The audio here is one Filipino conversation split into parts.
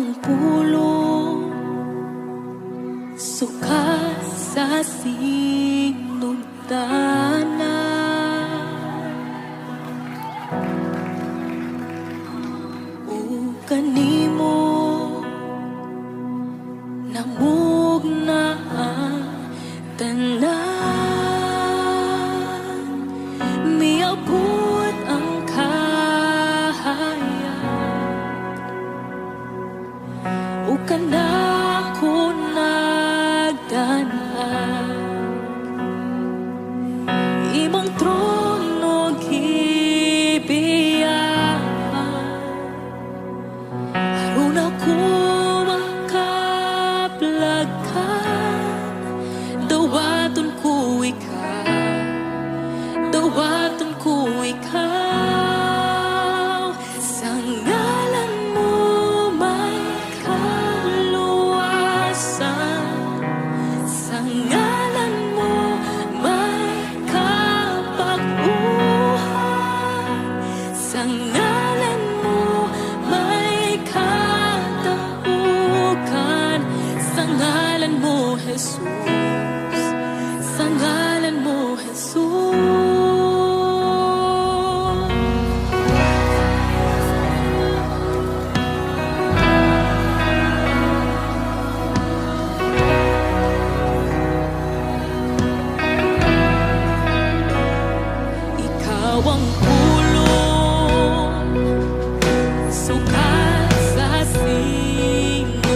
ang pulong, sukat sa sinugdanan. O kanimo namugna ang tanan, miabot ang kahayag, o kanako nagdanag. Imong trono gibiyahan, aron ako dawaton ko ikaw, dawaton ko ikaw. Sa ngalan mo may kaluwasan, sa ngalan mo may kapaguhan, sa ngalan mo may katapukan, sa ngalan mo Jesus, sa ngalan mo Jesus. Ikaw ang pulong, sukat sa sinugdanan.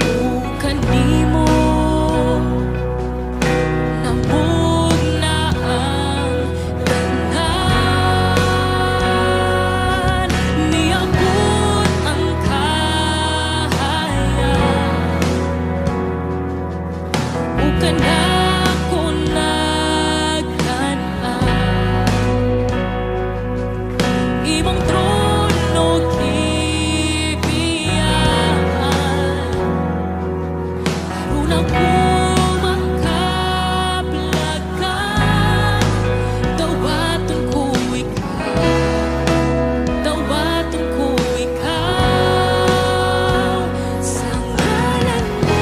O kanimo namugna ang tanan, niabot ang kahayag, o kanako nagdanag. Imong trono gibiyahan, aron ako makablagan. Dawaton ko ikaw, dawaton ko ikaw. Sa ngalan mo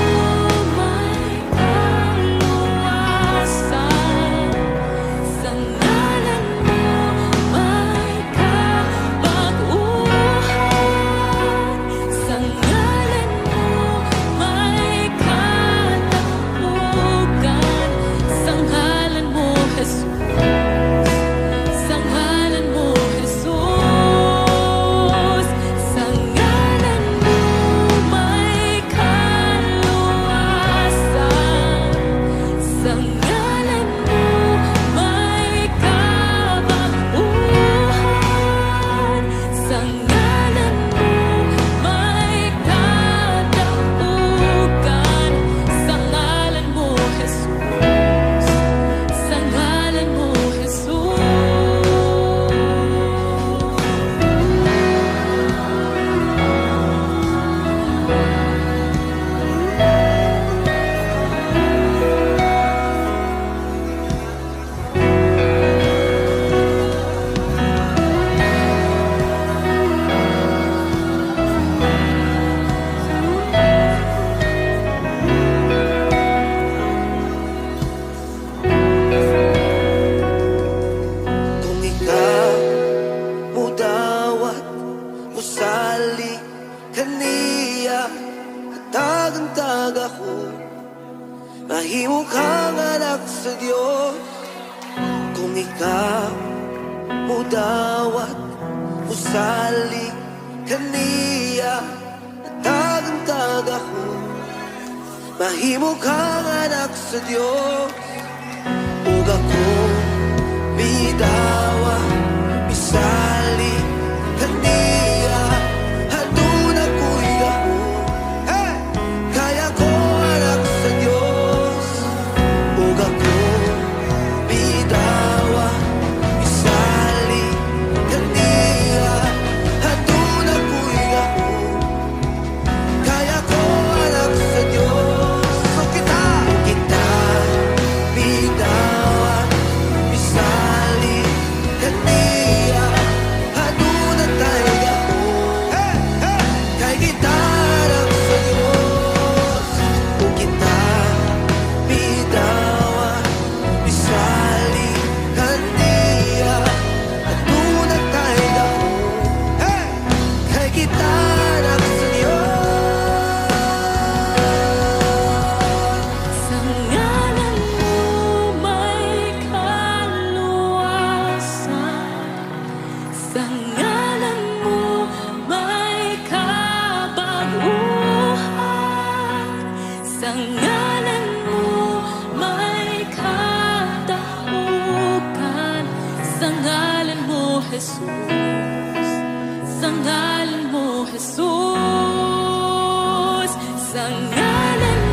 may kaluwasan, sa ngalan mo may kapaguhan, sa ngalan mo may katapukan, sa ngalan mo Jesus, sa ngalan mo Jesus, sa ngalan mo may kaluwasan, sa ngalan mo may kapaguhan, sa ngalan mo may katapukan, sa ngalan mo Jesus, sa ngalan mo Jesus. Kung ikaw mudawat, musali kaniya, hatag-antag ako, mahimo kang anak sa Diyos. Kung ikaw mudawat, musali kaniya, hatag-antag ako, mahimo kang anak sa Diyos. Ug ako bidawa, bisali kaniya, haduna ko'y gahom. Hey! Kaya ko anak sa Diyos. Ug ako bidawa, bisali kaniya, haduna ko'y gahom. Kaya ko anak sa Diyos. So kita sa ngalan mo, Jesus. Sa ngalan mo, Jesus. Sa ngalan